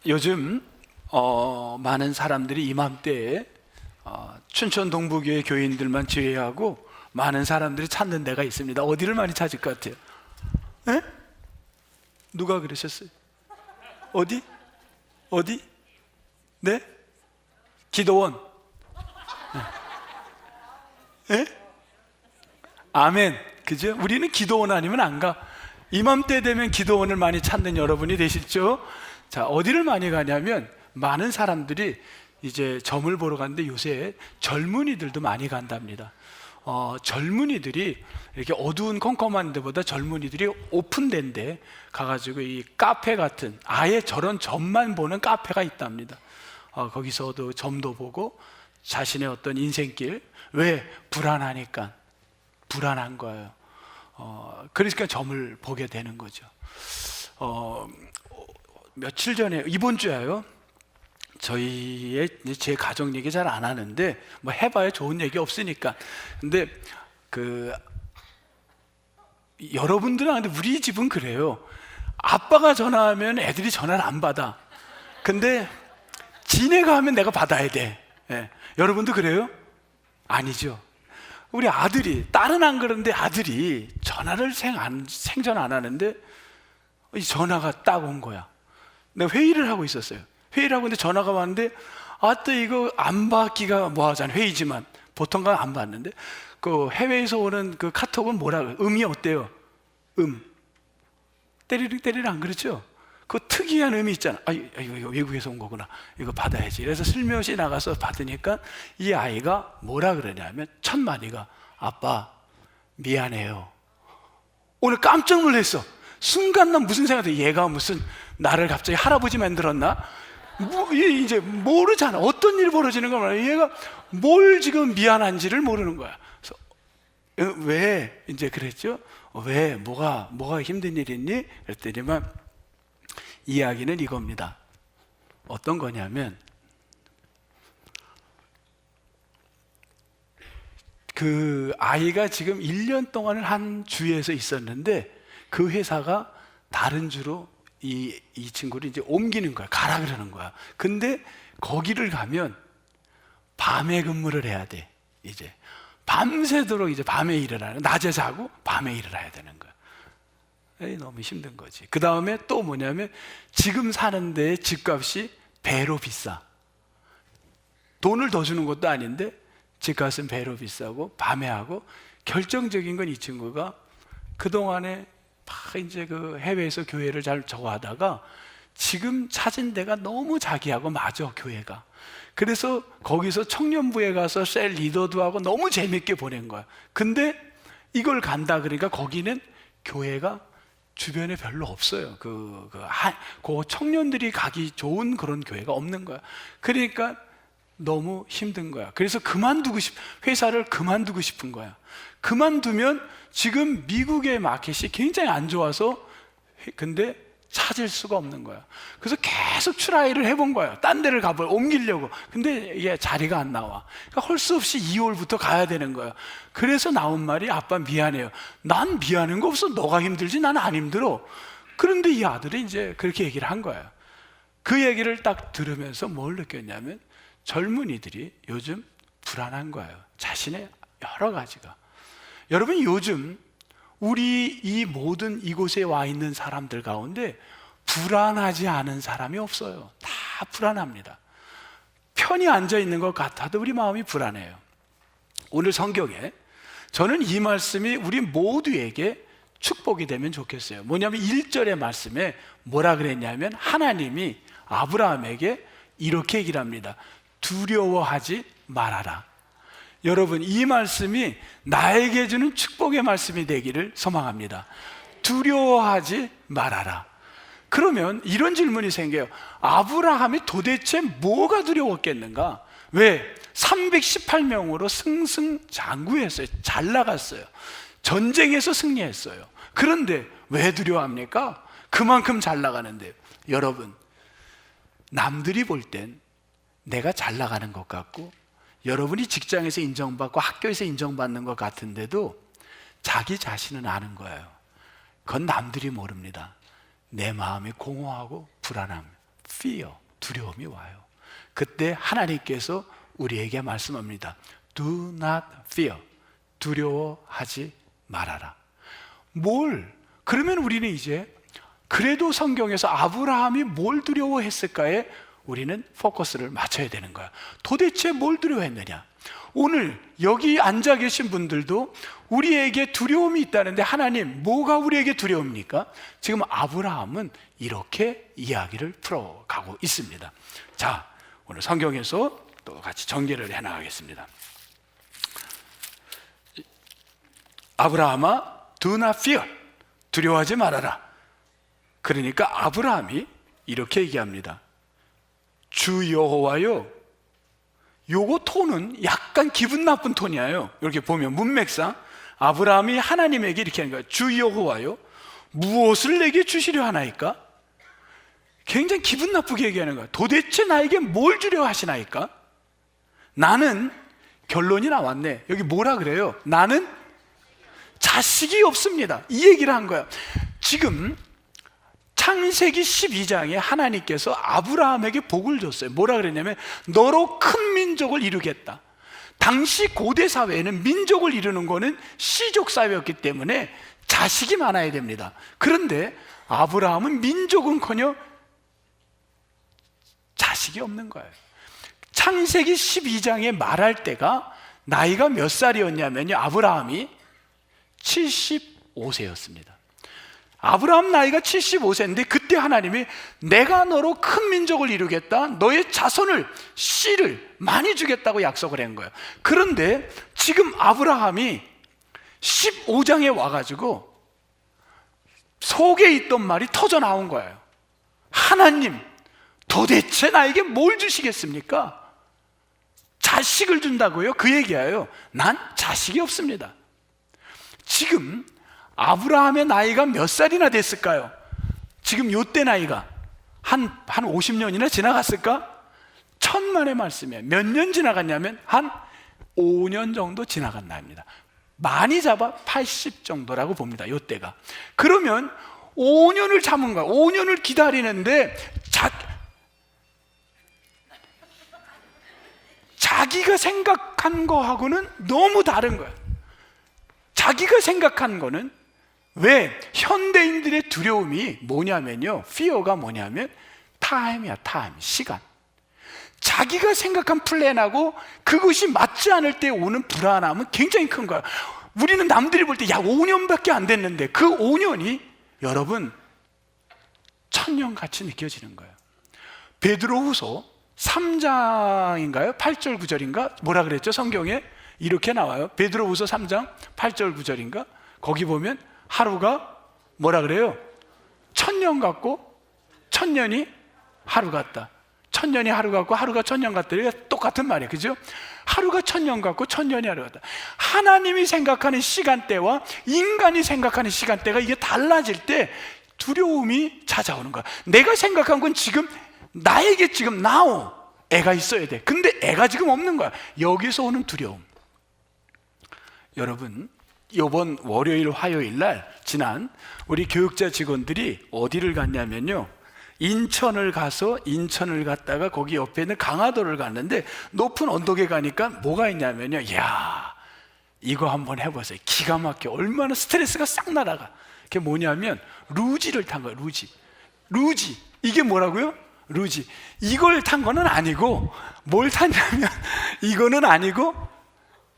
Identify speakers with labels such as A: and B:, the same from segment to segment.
A: 요즘 많은 사람들이 이맘때에 춘천 동부교회 교인들만 제외하고 많은 사람들이 찾는 데가 있습니다. 어디를 많이 찾을 것 같아요? 에? 누가 그러셨어요? 어디? 어디? 네? 기도원. 에? 아멘. 그죠? 우리는 기도원 아니면 안 가. 이맘때 되면 기도원을 많이 찾는 여러분이 되시죠? 자, 어디를 많이 가냐면 많은 사람들이 이제 점을 보러 가는데 요새 젊은이들도 많이 간답니다. 젊은이들이 이렇게 어두운 컴컴한 데보다 젊은이들이 오픈된 데 가가지고 이 카페 같은 아예 저런 점만 보는 카페가 있답니다. 거기서도 점도 보고 자신의 어떤 인생길, 왜? 불안하니까. 불안한 거예요. 그러니까 점을 보게 되는 거죠. 며칠 전에, 이번 주에요, 제 가족 얘기 잘 안 하는데 뭐 해봐야 좋은 얘기 없으니까. 근데 여러분들은 근데 우리 집은 그래요. 아빠가 전화하면 애들이 전화를 안 받아. 근데 지네가 하면 내가 받아야 돼. 예. 여러분도 그래요? 아니죠. 우리 아들이, 딸은 안 그러는데 아들이 전화를 생전 안 하는데 이 전화가 딱 온 거야. 내가 회의를 하고 있었어요. 회의를 하고 있는데 전화가 왔는데 또 이거 안 받기가 뭐하잖아. 회의지만 보통은 안 받는데 그 해외에서 오는 그 카톡은 뭐라 그래요? 음이 어때요? 때리르 안 그렇죠? 그 특이한 음이 있잖아. 이거 외국에서 온 거구나. 이거 받아야지. 그래서 슬며시 나가서 받으니까 이 아이가 뭐라 그러냐면 첫 마디가 아빠 미안해요. 오늘 깜짝 놀랐어. 순간 난 무슨 생각이 얘가 무슨 나를 갑자기 할아버지 만들었나? 이제 모르잖아. 어떤 일이 벌어지는 거 말이야. 얘가 뭘 지금 미안한지를 모르는 거야. 그래서 왜 이제 그랬죠? 왜 뭐가 힘든 일 있니? 그랬더니만 이야기는 이겁니다. 어떤 거냐면 그 아이가 지금 1년 동안을 한 주에서 있었는데 그 회사가 다른 주로 이 친구를 이제 옮기는 거야. 가라 그러는 거야. 근데 거기를 가면 밤에 근무를 해야 돼. 이제 밤새도록 이제 밤에 일을 하는, 낮에 자고 밤에 일을 해야 되는 거야. 너무 힘든 거지. 그 다음에 또 뭐냐면 지금 사는 데의 집값이 배로 비싸. 돈을 더 주는 것도 아닌데 집값은 배로 비싸고 밤에 하고, 결정적인 건 이 친구가 그동안에 막 이제 그 해외에서 교회를 잘 저거 하다가 지금 찾은 데가 너무 자기하고 맞아, 교회가. 그래서 거기서 청년부에 가서 셀 리더도 하고 너무 재밌게 보낸 거야. 근데 이걸 간다 그러니까 거기는 교회가 주변에 별로 없어요. 그 청년들이 가기 좋은 그런 교회가 없는 거야. 그러니까 너무 힘든 거야. 그래서 회사를 그만두고 싶은 거야. 그만두면 지금 미국의 마켓이 굉장히 안 좋아서, 근데 찾을 수가 없는 거야. 그래서 계속 트라이를 해본 거야. 딴 데를 옮기려고. 근데 이게 자리가 안 나와. 그러니까 할 수 없이 2월부터 가야 되는 거야. 그래서 나온 말이 아빠 미안해요. 난 미안한 거 없어. 너가 힘들지 나는 안 힘들어. 그런데 이 아들이 이제 그렇게 얘기를 한 거야. 그 얘기를 딱 들으면서 뭘 느꼈냐면 젊은이들이 요즘 불안한 거예요. 자신의 여러 가지가. 여러분, 요즘 우리 이 모든 이곳에 와 있는 사람들 가운데 불안하지 않은 사람이 없어요. 다 불안합니다. 편히 앉아 있는 것 같아도 우리 마음이 불안해요. 오늘 성경에 저는 이 말씀이 우리 모두에게 축복이 되면 좋겠어요. 뭐냐면 1절의 말씀에 뭐라 그랬냐면 하나님이 아브라함에게 이렇게 얘기를 합니다. 두려워하지 말아라. 여러분, 이 말씀이 나에게 주는 축복의 말씀이 되기를 소망합니다. 두려워하지 말아라. 그러면 이런 질문이 생겨요. 아브라함이 도대체 뭐가 두려웠겠는가? 왜? 318명으로 승승장구했어요. 잘 나갔어요. 전쟁에서 승리했어요. 그런데 왜 두려워합니까? 그만큼 잘 나가는데. 여러분, 남들이 볼 땐 내가 잘 나가는 것 같고, 여러분이 직장에서 인정받고 학교에서 인정받는 것 같은데도 자기 자신은 아는 거예요. 그건 남들이 모릅니다. 내 마음이 공허하고 fear, 두려움이 와요. 그때 하나님께서 우리에게 말씀합니다. Do not fear, 두려워하지 말아라. 그러면 우리는 이제 그래도 성경에서 아브라함이 뭘 두려워했을까에 우리는 포커스를 맞춰야 되는 거야. 도대체 뭘 두려워했느냐? 오늘 여기 앉아 계신 분들도 우리에게 두려움이 있다는데 하나님, 뭐가 우리에게 두려움입니까? 지금 아브라함은 이렇게 이야기를 풀어가고 있습니다. 자, 오늘 성경에서 또 같이 전개를 해나가겠습니다. 아브라함아, do not fear, 두려워하지 말아라. 그러니까 아브라함이 이렇게 얘기합니다. 주 여호와요. 요거 톤은 약간 기분 나쁜 톤이에요. 이렇게 보면 문맥상 아브라함이 하나님에게 이렇게 하는 거예요. 주 여호와요, 무엇을 내게 주시려 하나이까? 굉장히 기분 나쁘게 얘기하는 거예요. 도대체 나에게 뭘 주려 하시나이까? 나는, 결론이 나왔네. 여기 뭐라 그래요? 나는 자식이 없습니다. 이 얘기를 한 거야. 지금 창세기 12장에 하나님께서 아브라함에게 복을 줬어요. 뭐라 그랬냐면 너로 큰 민족을 이루겠다. 당시 고대 사회에는 민족을 이루는 거는 씨족 사회였기 때문에 자식이 많아야 됩니다. 그런데 아브라함은 민족은커녕 자식이 없는 거예요. 창세기 12장에 말할 때가 나이가 몇 살이었냐면요, 아브라함이 75세였습니다. 아브라함 나이가 75세인데 그때 하나님이 내가 너로 큰 민족을 이루겠다, 너의 자손을, 씨를 많이 주겠다고 약속을 한 거예요. 그런데 지금 아브라함이 15장에 와가지고 속에 있던 말이 터져 나온 거예요. 하나님, 도대체 나에게 뭘 주시겠습니까? 자식을 준다고요? 그 얘기예요. 난 자식이 없습니다. 지금 아브라함의 나이가 몇 살이나 됐을까요? 지금 요때 나이가 한 50년이나 지나갔을까? 천만의 말씀이에요. 몇 년 지나갔냐면 한 5년 정도 지나간 나이입니다. 많이 잡아 80 정도라고 봅니다. 요때가. 그러면 5년을 참은 거야. 5년을 기다리는데 자기가 생각한 거하고는 너무 다른 거야. 자기가 생각한 거는, 왜 현대인들의 두려움이 뭐냐면요, fear가 뭐냐면 타임이야. 타임, 시간. 자기가 생각한 플랜하고 그것이 맞지 않을 때 오는 불안함은 굉장히 큰 거야. 우리는 남들이 볼 때 야 5년밖에 안 됐는데 그 5년이 여러분 천년같이 느껴지는 거예요. 베드로후서 3장인가요? 8절 9절인가? 뭐라 그랬죠? 성경에 이렇게 나와요. 베드로후서 3장 8절 9절인가? 거기 보면 하루가 뭐라 그래요? 천년 같고 천년이 하루 같다. 천년이 하루 같고 하루가 천년 같다. 이게 똑같은 말이에요. 그죠? 하루가 천년 같고 천년이 하루 같다. 하나님이 생각하는 시간대와 인간이 생각하는 시간대가 이게 달라질 때 두려움이 찾아오는 거야. 내가 생각한 건 지금 나에게 지금 now 애가 있어야 돼. 근데 애가 지금 없는 거야. 여기서 오는 두려움. 여러분, 이번 월요일 화요일 날 지난 우리 교육자 직원들이 어디를 갔냐면요, 인천을 갔다가 거기 옆에 있는 강화도를 갔는데 높은 언덕에 가니까 뭐가 있냐면요, 야 이거 한번 해보세요. 기가 막혀. 얼마나 스트레스가 싹 날아가. 그게 뭐냐면 루지를 탄 거예요. 루지. 이게 뭐라고요? 루지. 이걸 탄 거는 아니고 뭘 탔냐면 이거는 아니고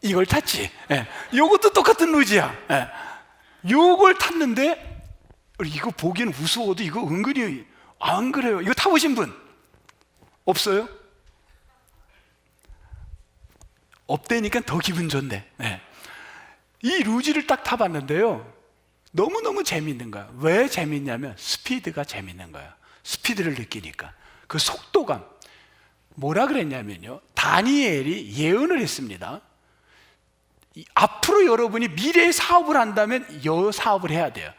A: 이걸 탔지. 예. 요것도 똑같은 루지야. 예. 요걸 탔는데 이거 보기엔 우스워도 이거 은근히 안 그래요. 이거 타보신 분 없어요? 없대니까 더 기분 좋네. 예. 이 루지를 딱 타봤는데요, 너무너무 재밌는 거야. 왜 재밌냐면 스피드가 재밌는 거야. 스피드를 느끼니까. 그 속도감. 뭐라 그랬냐면요, 다니엘이 예언을 했습니다. 앞으로 여러분이 미래의 사업을 한다면 이 사업을 해야 돼요.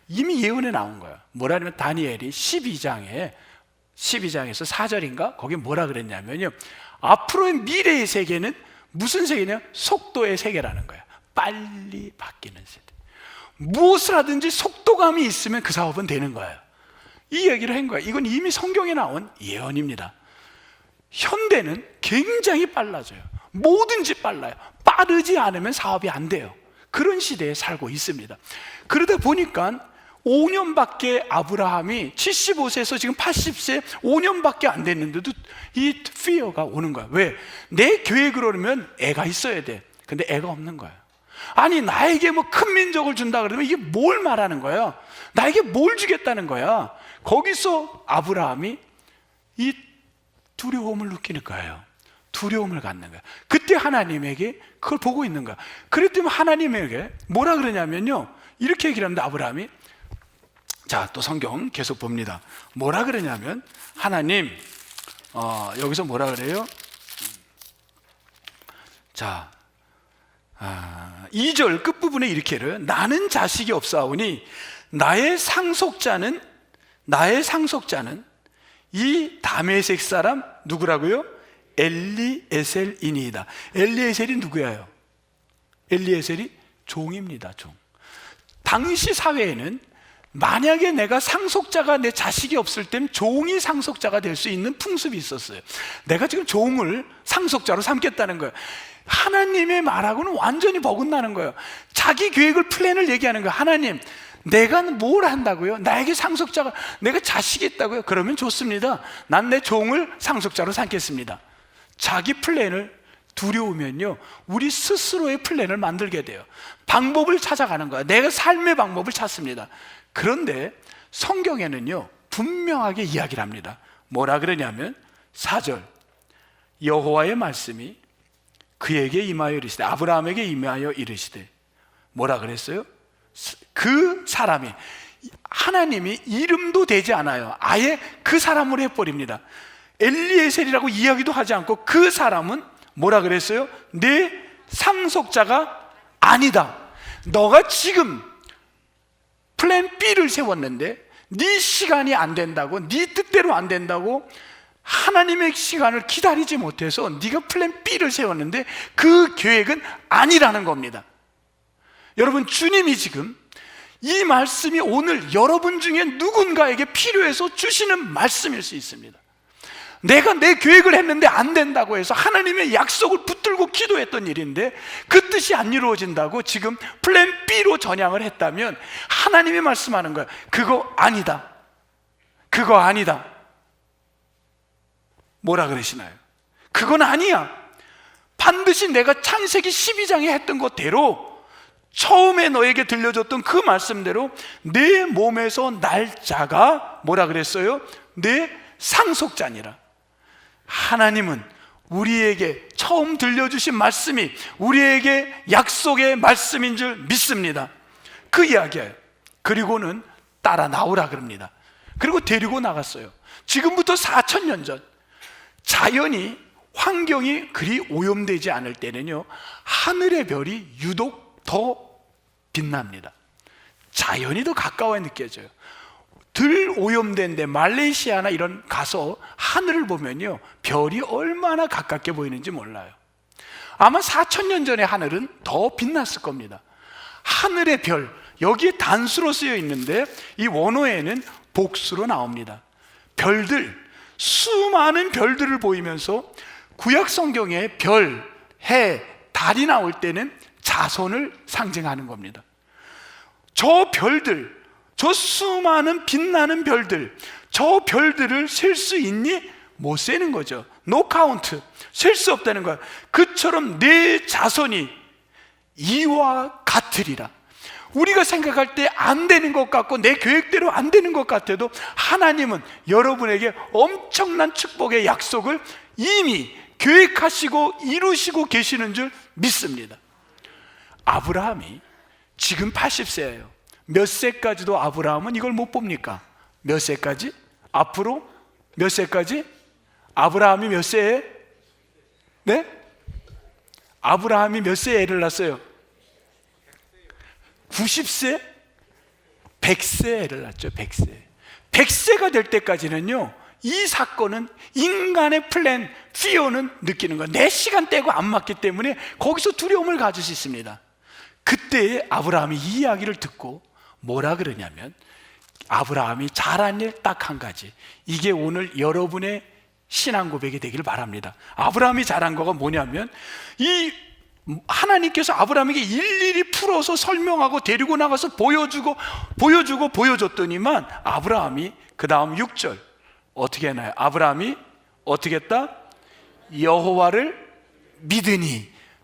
A: 이미 예언에 나온 거예요. 뭐라냐면 다니엘이 12장에서 4절인가? 거기 뭐라 그랬냐면요, 앞으로의 미래의 세계는 무슨 세계냐? 속도의 세계라는 거야. 빨리 바뀌는 세계. 무엇을 하든지 속도감이 있으면 그 사업은 되는 거예요. 이 얘기를 한 거야. 이건 이미 성경에 나온 예언입니다. 현대는 굉장히 빨라져요. 뭐든지 빨라요. 빠르지 않으면 사업이 안 돼요. 그런 시대에 살고 있습니다. 그러다 보니까 5년밖에 아브라함이 75세에서 지금 80세 5년밖에 안 됐는데도 이 fear가 오는 거야. 왜? 내 계획으로는 애가 있어야 돼. 근데 애가 없는 거야. 아니 나에게 뭐 큰 민족을 준다 그러면 이게 뭘 말하는 거야? 나에게 뭘 주겠다는 거야? 거기서 아브라함이 이 두려움을 느끼는 거예요. 두려움을 갖는 거야. 그때 하나님에게 그걸 보고 있는 거야. 그랬더니 하나님에게 뭐라 그러냐면요, 이렇게 얘기를 합니다. 아브라함이, 자, 또 성경 계속 봅니다. 뭐라 그러냐면 하나님, 여기서 뭐라 그래요? 자, 2절 끝부분에 이렇게 해요. 나는 자식이 없사오니 나의 상속자는 이 다메섹 사람 누구라고요? 엘리에셀이니이다. 엘리에셀이 누구예요? 엘리에셀이 종입니다. 종. 당시 사회에는 만약에 내가 상속자가 내 자식이 없을 땐 종이 상속자가 될 수 있는 풍습이 있었어요. 내가 지금 종을 상속자로 삼겠다는 거예요. 하나님의 말하고는 완전히 버긋나는 거예요. 자기 계획을, 플랜을 얘기하는 거예요. 하나님, 내가 뭘 한다고요? 나에게 상속자가, 내가 자식이 있다고요? 그러면 좋습니다. 난 내 종을 상속자로 삼겠습니다. 자기 플랜을 두려우면요, 우리 스스로의 플랜을 만들게 돼요. 방법을 찾아가는 거야. 내가 삶의 방법을 찾습니다. 그런데 성경에는요, 분명하게 이야기를 합니다. 뭐라 그러냐면 4절, 여호와의 말씀이 그에게 임하여 이르시되, 아브라함에게 임하여 이르시되, 뭐라 그랬어요? 그 사람이, 하나님이 이름도 되지 않아요. 아예 그 사람으로 해버립니다. 엘리에셀이라고 이야기도 하지 않고 그 사람은 뭐라 그랬어요? 내 상속자가 아니다. 너가 지금 플랜 B를 세웠는데 네 시간이 안 된다고, 네 뜻대로 안 된다고 하나님의 시간을 기다리지 못해서 네가 플랜 B를 세웠는데 그 계획은 아니라는 겁니다. 여러분, 주님이 지금 이 말씀이 오늘 여러분 중에 누군가에게 필요해서 주시는 말씀일 수 있습니다. 내가 내 계획을 했는데 안 된다고 해서 하나님의 약속을 붙들고 기도했던 일인데 그 뜻이 안 이루어진다고 지금 플랜 B로 전향을 했다면 하나님이 말씀하는 거야. 그거 아니다. 그거 아니다. 뭐라 그러시나요? 그건 아니야. 반드시 내가 창세기 12장에 했던 것대로, 처음에 너에게 들려줬던 그 말씀대로 내 몸에서 날 자가 뭐라 그랬어요? 내 상속자니라. 하나님은 우리에게 처음 들려주신 말씀이 우리에게 약속의 말씀인 줄 믿습니다. 그 이야기예요. 그리고는 따라 나오라 그럽니다. 그리고 데리고 나갔어요. 지금부터 4,000년 전, 자연이, 환경이 그리 오염되지 않을 때는요, 하늘의 별이 유독 더 빛납니다. 자연이 더 가까워 느껴져요. 덜 오염된 데, 말레이시아나 이런 가서 하늘을 보면요, 별이 얼마나 가깝게 보이는지 몰라요. 아마 4,000년 전의 하늘은 더 빛났을 겁니다. 하늘의 별, 여기에 단수로 쓰여 있는데 이 원어에는 복수로 나옵니다. 별들, 수많은 별들을 보이면서 구약 성경에 별, 해, 달이 나올 때는 자손을 상징하는 겁니다. 저 별들, 저 수많은 빛나는 별들, 저 별들을 셀 수 있니? 못 세는 거죠. No count. 셀 수 없다는 거야. 그처럼 내 자손이 이와 같으리라. 우리가 생각할 때 안 되는 것 같고 내 계획대로 안 되는 것 같아도 하나님은 여러분에게 엄청난 축복의 약속을 이미 계획하시고 이루시고 계시는 줄 믿습니다. 아브라함이 지금 80세예요. 몇 세까지도 아브라함은 이걸 못 봅니까? 몇 세까지? 앞으로 몇 세까지? 아브라함이 몇 세에? 네? 아브라함이 몇 세에 애를 낳았어요? 90세? 100세 애를 낳았죠. 100세. 100세가 될 때까지는요, 이 사건은 인간의 플랜, fear는 느끼는 거예요. 내 시간대고 안 맞기 때문에 거기서 두려움을 가질 수 있습니다. 그때 아브라함이 이 이야기를 듣고 뭐라 그러냐면 아브라함이 잘한 일 딱 한 가지. 이게 오늘 여러분의 신앙 고백이 되기를 바랍니다. 아브라함이 잘한 거가 뭐냐면, 이 하나님께서 아브라함에게 일일이 풀어서 설명하고 데리고 나가서 보여줬더니만 아브라함이 그 다음 6절 어떻게 했나요? 아브라함이 어떻게 했다? 여호와를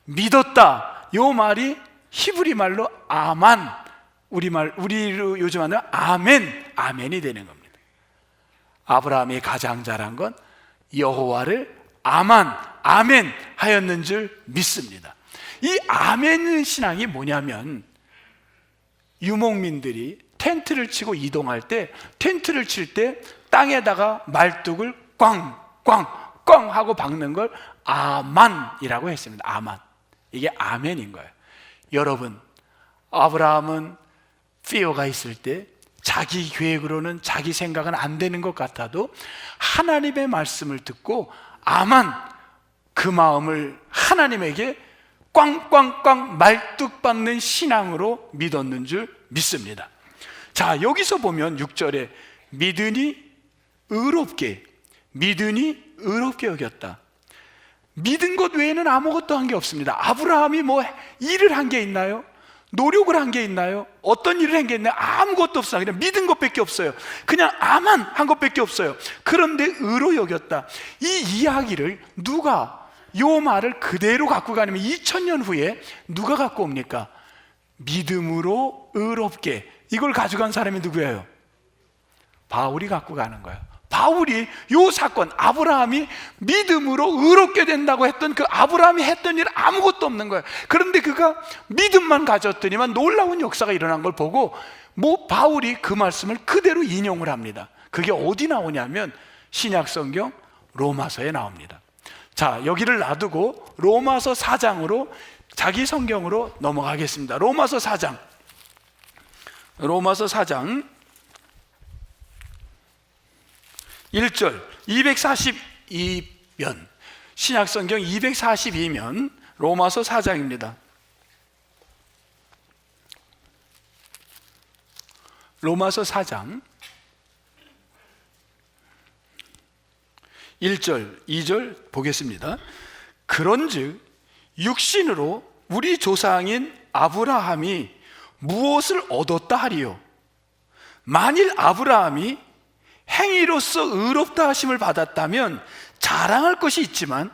A: 믿었다. 요 말이 히브리 말로 아만, 우리로 요즘 하는 아멘이 되는 겁니다. 아브라함이 가장 잘한 건 여호와를 아멘 하였는 줄 믿습니다. 이 아멘 신앙이 뭐냐면, 유목민들이 텐트를 치고 이동할 때, 텐트를 칠 때 땅에다가 말뚝을 꽝꽝꽝 하고 박는 걸 아만이라고 했습니다. 아만. 이게 아멘인 거예요. 여러분, 아브라함은 피어가 있을 때 자기 계획으로는, 자기 생각은 안 되는 것 같아도 하나님의 말씀을 듣고 아만, 그 마음을 하나님에게 꽝꽝꽝 말뚝 박는 신앙으로 믿었는 줄 믿습니다. 자, 여기서 보면 6절에 믿으니 의롭게 여겼다. 믿은 것 외에는 아무것도 한 게 없습니다. 아브라함이 뭐 일을 한 게 있나요? 노력을 한 게 있나요? 어떤 일을 한 게 있나요? 아무것도 없어요. 그냥 믿은 것밖에 없어요. 그냥 아만 한 것밖에 없어요. 그런데 의로 여겼다. 이 이야기를 누가, 요 말을 그대로 갖고 가냐면 2000년 후에 누가 갖고 옵니까? 믿음으로 의롭게. 이걸 가져간 사람이 누구예요? 바울이 갖고 가는 거예요. 바울이 요 사건, 아브라함이 믿음으로 의롭게 된다고 했던 그 아브라함이 했던 일 아무것도 없는 거예요. 그런데 그가 믿음만 가졌더니만 놀라운 역사가 일어난 걸 보고 바울이 그 말씀을 그대로 인용을 합니다. 그게 어디 나오냐면 신약 성경 로마서에 나옵니다. 자, 여기를 놔두고 로마서 4장으로, 자기 성경으로 넘어가겠습니다. 로마서 4장 1절 242면, 신약성경 242면 로마서 4장입니다. 로마서 4장 1절 2절 보겠습니다. 그런즉 육신으로 우리 조상인 아브라함이 무엇을 얻었다 하리요? 만일 아브라함이 행위로서 의롭다 하심을 받았다면 자랑할 것이 있지만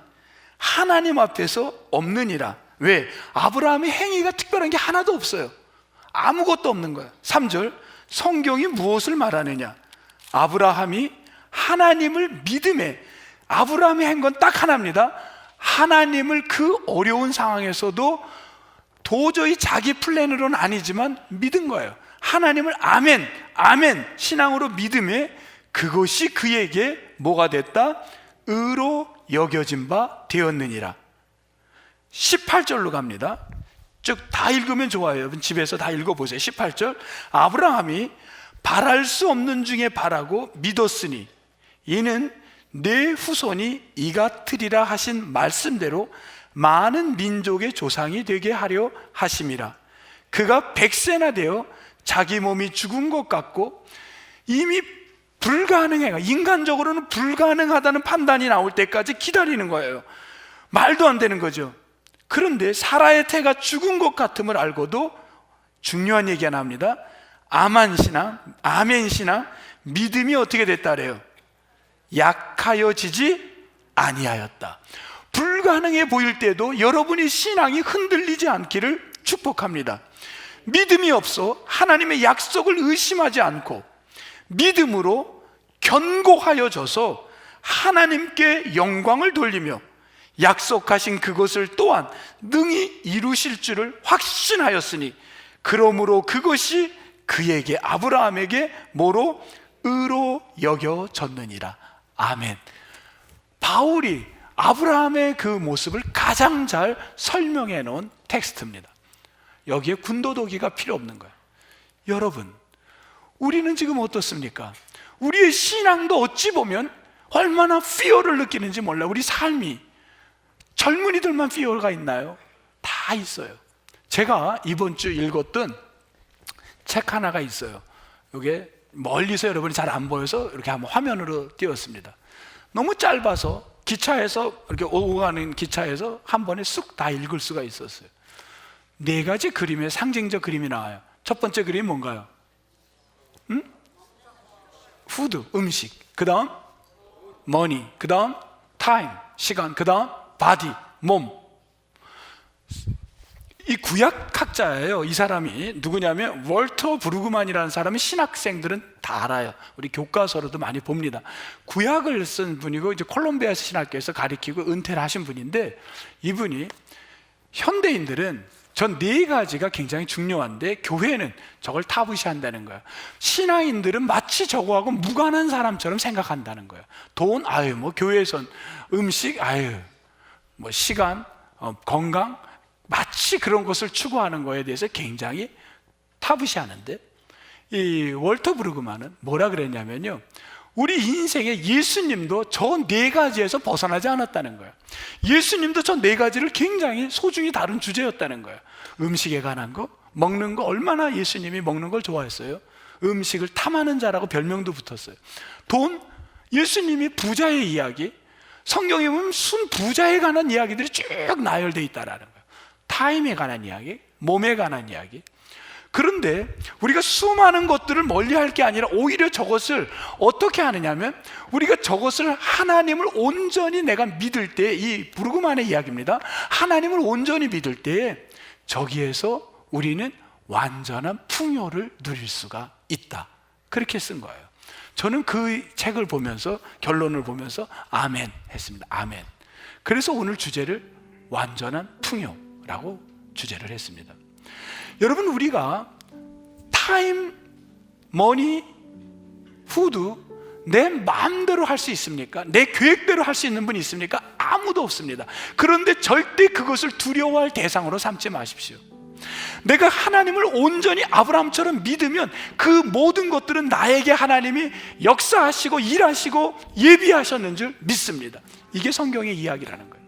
A: 하나님 앞에서 없느니라. 왜? 아브라함이 행위가 특별한 게 하나도 없어요. 아무것도 없는 거예요. 3절 성경이 무엇을 말하느냐? 아브라함이 하나님을 믿음에, 아브라함이 한 건 딱 하나입니다. 하나님을 그 어려운 상황에서도 도저히 자기 플랜으로는 아니지만 믿은 거예요. 하나님을 아멘 신앙으로 믿음에 그것이 그에게 뭐가 됐다? 의로 여겨진 바 되었느니라. 18절로 갑니다. 쭉 다 읽으면 좋아요. 여러분 집에서 다 읽어보세요. 18절 아브라함이 바랄 수 없는 중에 바라고 믿었으니 이는 내 후손이 이 같으리라 하신 말씀대로 많은 민족의 조상이 되게 하려 하심이라. 그가 100세나 되어 자기 몸이 죽은 것 같고 이미 불가능해요. 인간적으로는 불가능하다는 판단이 나올 때까지 기다리는 거예요. 말도 안 되는 거죠. 그런데 사라의 태가 죽은 것 같음을 알고도 중요한 얘기 하나 합니다. 아멘 신앙, 믿음이 어떻게 됐다래요? 약하여지지 아니하였다. 불가능해 보일 때도 여러분의 신앙이 흔들리지 않기를 축복합니다. 믿음이 없어 하나님의 약속을 의심하지 않고 믿음으로 견고하여져서 하나님께 영광을 돌리며 약속하신 그것을 또한 능히 이루실 줄을 확신하였으니 그러므로 그것이 그에게, 아브라함에게 뭐로? 의로 여겨졌느니라. 아멘. 바울이 아브라함의 그 모습을 가장 잘 설명해 놓은 텍스트입니다. 여기에 군더더기가 필요 없는 거예요. 여러분, 우리는 지금 어떻습니까? 우리의 신앙도 어찌 보면 얼마나 피어를 느끼는지 몰라요. 우리 삶이. 젊은이들만 피어가 있나요? 다 있어요. 제가 이번 주 읽었던 책 하나가 있어요. 이게 멀리서 여러분이 잘 안 보여서 이렇게 한번 화면으로 띄웠습니다. 너무 짧아서 기차에서 이렇게 오고 가는 기차에서 한 번에 쑥 다 읽을 수가 있었어요. 네 가지 그림의 상징적 그림이 나와요. 첫 번째 그림이 뭔가요? 푸드, 음식. 그 다음 머니, 그 다음 타임, 시간, 그 다음 바디, 몸. 이 구약학자예요. 이 사람이 누구냐면 월터 브루그만이라는 사람이 신학생들은 다 알아요. 우리 교과서로도 많이 봅니다. 구약을 쓴 분이고 이제 콜롬비아 신학교에서 가르치고 은퇴를 하신 분인데, 이분이 현대인들은 전 네 가지가 굉장히 중요한데 교회는 저걸 타부시한다는 거예요. 신앙인들은 마치 저거하고 무관한 사람처럼 생각한다는 거예요. 돈, 아유 뭐 교회에선 음식, 아유 뭐 시간, 건강, 마치 그런 것을 추구하는 거에 대해서 굉장히 타부시하는데, 이 월터 브루그만은 뭐라 그랬냐면요, 우리 인생에 예수님도 저 네 가지에서 벗어나지 않았다는 거예요. 예수님도 저 네 가지를 굉장히 소중히 다룬 주제였다는 거예요. 음식에 관한 거, 먹는 거, 얼마나 예수님이 먹는 걸 좋아했어요. 음식을 탐하는 자라고 별명도 붙었어요. 돈, 예수님이 부자의 이야기, 성경에 보면 순 부자에 관한 이야기들이 쭉 나열되어 있다는 거예요. 타임에 관한 이야기, 몸에 관한 이야기. 그런데 우리가 수많은 것들을 멀리할 게 아니라 오히려 저것을 어떻게 하느냐면, 우리가 저것을 하나님을 온전히 내가 믿을 때, 이 브루그만의 이야기입니다. 하나님을 온전히 믿을 때 저기에서 우리는 완전한 풍요를 누릴 수가 있다, 그렇게 쓴 거예요. 저는 그 책을 보면서, 결론을 보면서 아멘 했습니다. 아멘. 그래서 오늘 주제를 완전한 풍요라고 주제를 했습니다. 여러분, 우리가 타임, 머니, 푸드 내 마음대로 할 수 있습니까? 내 계획대로 할 수 있는 분이 있습니까? 아무도 없습니다. 그런데 절대 그것을 두려워할 대상으로 삼지 마십시오. 내가 하나님을 온전히 아브라함처럼 믿으면 그 모든 것들은 나에게 하나님이 역사하시고 일하시고 예비하셨는 줄 믿습니다. 이게 성경의 이야기라는 거예요.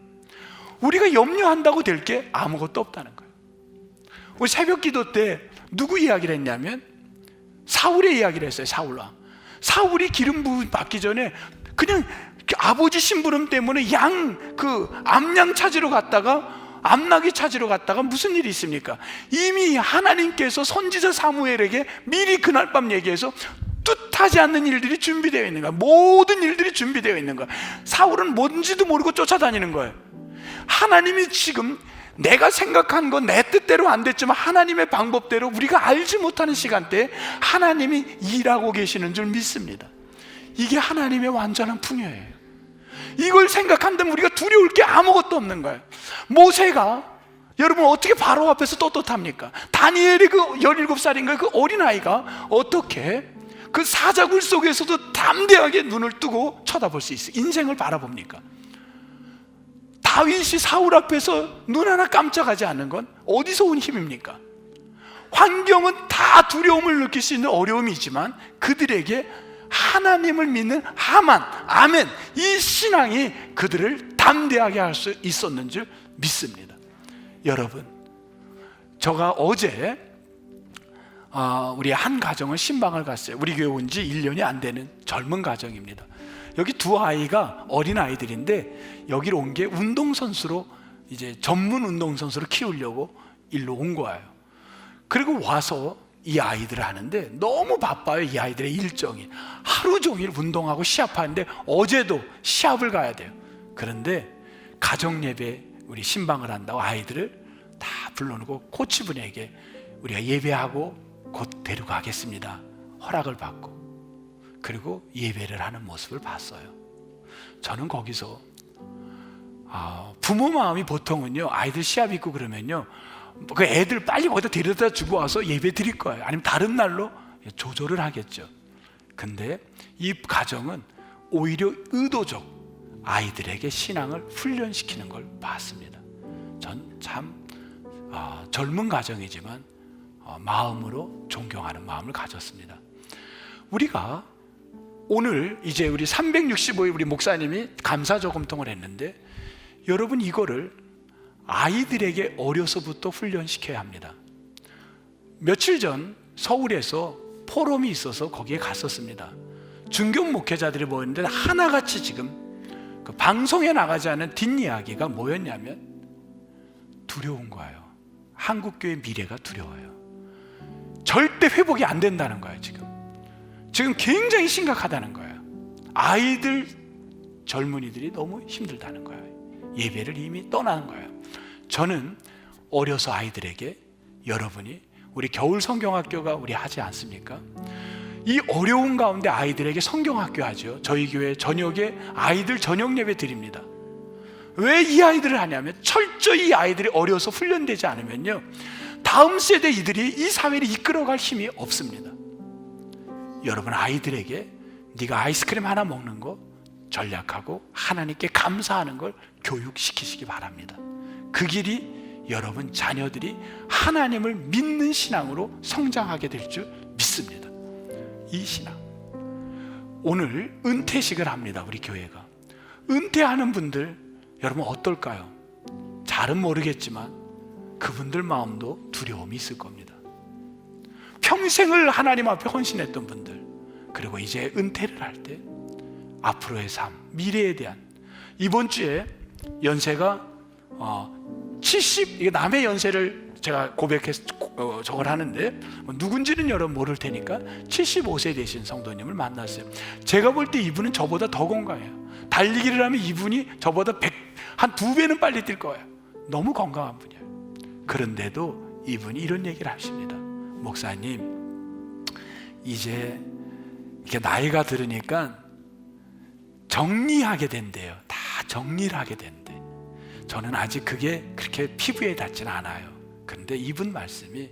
A: 우리가 염려한다고 될 게 아무것도 없다는 거예요. 우리 새벽 기도 때 누구 이야기를 했냐면 사울의 이야기를 했어요. 사울이 기름 부음 받기 전에 그냥 아버지 심부름 때문에 암양 찾으러 갔다가, 암나귀 찾으러 갔다가 무슨 일이 있습니까? 이미 하나님께서 선지자 사무엘에게 미리 그날 밤 얘기해서 뜻하지 않는 일들이 준비되어 있는 거야. 모든 일들이 준비되어 있는 거야. 사울은 뭔지도 모르고 쫓아다니는 거예요. 하나님이 지금 내가 생각한 건 내 뜻대로 안 됐지만 하나님의 방법대로 우리가 알지 못하는 시간대에 하나님이 일하고 계시는 줄 믿습니다. 이게 하나님의 완전한 풍요예요. 이걸 생각한다면 우리가 두려울 게 아무것도 없는 거예요. 모세가, 여러분 어떻게 바로 앞에서 떳떳합니까? 다니엘이 그 17살인가 그 어린아이가 어떻게 그 사자굴 속에서도 담대하게 눈을 뜨고 쳐다볼 수 있어요? 인생을 바라봅니까? 다윗이 사울 앞에서 눈 하나 깜짝하지 않는 건 어디서 온 힘입니까? 환경은 다 두려움을 느낄 수 있는 어려움이지만 그들에게 하나님을 믿는 하만, 아멘, 이 신앙이 그들을 담대하게 할 수 있었는 줄 믿습니다. 여러분, 제가 어제 우리 한 가정을 신방을 갔어요. 우리 교회 온 지 1년이 안 되는 젊은 가정입니다. 여기 두 아이가 어린 아이들인데 여기로 온 게 운동선수로, 이제 전문 운동선수로 키우려고 일로 온 거예요. 그리고 와서 이 아이들을 하는데 너무 바빠요. 이 아이들의 일정이 하루 종일 운동하고 시합하는데 어제도 시합을 가야 돼요. 그런데 가정예배 우리 신방을 한다고 아이들을 다 불러놓고 코치분에게 우리가 예배하고 곧 데려가겠습니다 허락을 받고, 그리고 예배를 하는 모습을 봤어요. 저는 거기서 부모 마음이 보통은요, 아이들 시합 있고 그러면요, 그 애들 빨리 거기다 데려다 주고 와서 예배 드릴 거예요. 아니면 다른 날로 조절을 하겠죠. 근데 이 가정은 오히려 의도적 아이들에게 신앙을 훈련시키는 걸 봤습니다. 전 참 젊은 가정이지만 마음으로 존경하는 마음을 가졌습니다. 우리가 오늘 이제 우리 365일 우리 목사님이 감사 저금통을 했는데, 여러분 이거를 아이들에게 어려서부터 훈련시켜야 합니다. 며칠 전 서울에서 포럼이 있어서 거기에 갔었습니다. 중견 목회자들이 모였는데 하나같이 지금 그 방송에 나가지 않은 뒷이야기가 뭐였냐면 두려운 거예요. 한국교회 미래가 두려워요. 절대 회복이 안 된다는 거예요. 지금 굉장히 심각하다는 거예요. 아이들, 젊은이들이 너무 힘들다는 거예요. 예배를 이미 떠나는 거예요. 저는 어려서 아이들에게, 여러분이 우리 겨울 성경학교가 우리 하지 않습니까? 이 어려운 가운데 아이들에게 성경학교 하죠. 저희 교회 저녁에 아이들 저녁 예배 드립니다. 왜 이 아이들을 하냐면 철저히 이 아이들이 어려서 훈련되지 않으면요, 다음 세대 이들이 이 사회를 이끌어갈 힘이 없습니다. 여러분, 아이들에게 네가 아이스크림 하나 먹는 거 전략하고 하나님께 감사하는 걸 교육시키시기 바랍니다. 그 길이 여러분 자녀들이 하나님을 믿는 신앙으로 성장하게 될 줄 믿습니다. 이 신앙. 오늘 은퇴식을 합니다. 우리 교회가. 은퇴하는 분들 여러분 어떨까요? 잘은 모르겠지만 그분들 마음도 두려움이 있을 겁니다. 평생을 하나님 앞에 헌신했던 분들, 그리고 이제 은퇴를 할 때 앞으로의 삶, 미래에 대한, 이번 주에 연세가 70, 이게 남의 연세를 제가 고백해서 저걸 하는데 누군지는 여러분 모를 테니까 75세 되신 성도님을 만났어요. 제가 볼 때 이분은 저보다 더 건강해요. 달리기를 하면 이분이 저보다 한 2배는 빨리 뛸 거예요. 너무 건강한 분이에요. 그런데도 이분이 이런 얘기를 하십니다. 목사님, 이제 이렇게 나이가 들으니까 정리하게 된대요. 다 정리를 하게 된대. 저는 아직 그게 그렇게 피부에 닿지는 않아요. 그런데 이분 말씀이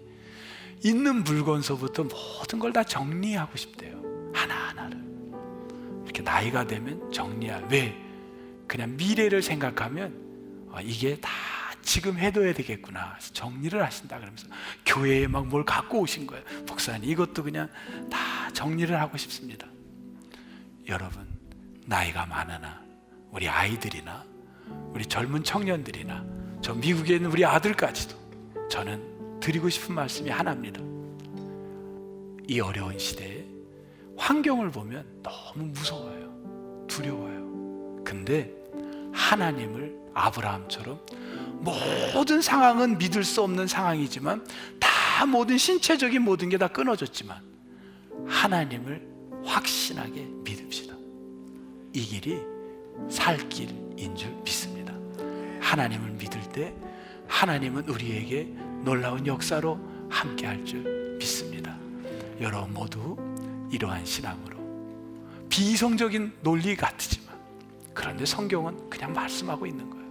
A: 있는 물건서부터 모든 걸 다 정리하고 싶대요. 하나하나를. 이렇게 나이가 되면 왜? 그냥 미래를 생각하면 이게 다 지금 해둬야 되겠구나. 그래서 정리를 하신다. 그러면서 교회에 막 뭘 갖고 오신 거예요. 목사님, 이것도 그냥 다 정리를 하고 싶습니다. 여러분, 나이가 많으나 우리 아이들이나 우리 젊은 청년들이나 저 미국에 있는 우리 아들까지도 저는 드리고 싶은 말씀이 하나입니다. 이 어려운 시대에 환경을 보면 너무 무서워요. 두려워요. 근데 하나님을 아브라함처럼 모든 상황은 믿을 수 없는 상황이지만 다 모든 신체적인 모든 게 다 끊어졌지만 하나님을 확신하게 믿읍시다. 이 길이 살 길인 줄 믿습니다. 하나님을 믿을 때 하나님은 우리에게 놀라운 역사로 함께 할 줄 믿습니다. 여러분 모두 이러한 신앙으로, 비이성적인 논리 같지만 그런데 성경은 그냥 말씀하고 있는 거예요.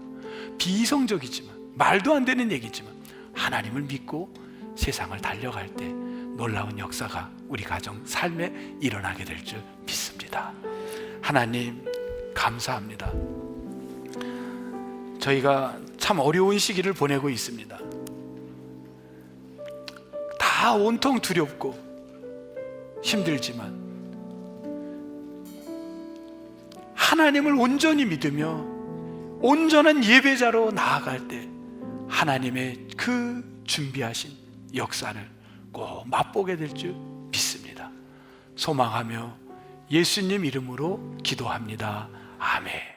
A: 비이성적이지만 말도 안 되는 얘기지만 하나님을 믿고 세상을 달려갈 때 놀라운 역사가 우리 가정 삶에 일어나게 될 줄 믿습니다. 하나님 감사합니다. 저희가 참 어려운 시기를 보내고 있습니다. 다 온통 두렵고 힘들지만 하나님을 온전히 믿으며 온전한 예배자로 나아갈 때 하나님의 그 준비하신 역사를 꼭 맛보게 될 줄 믿습니다. 소망하며 예수님 이름으로 기도합니다. 아멘.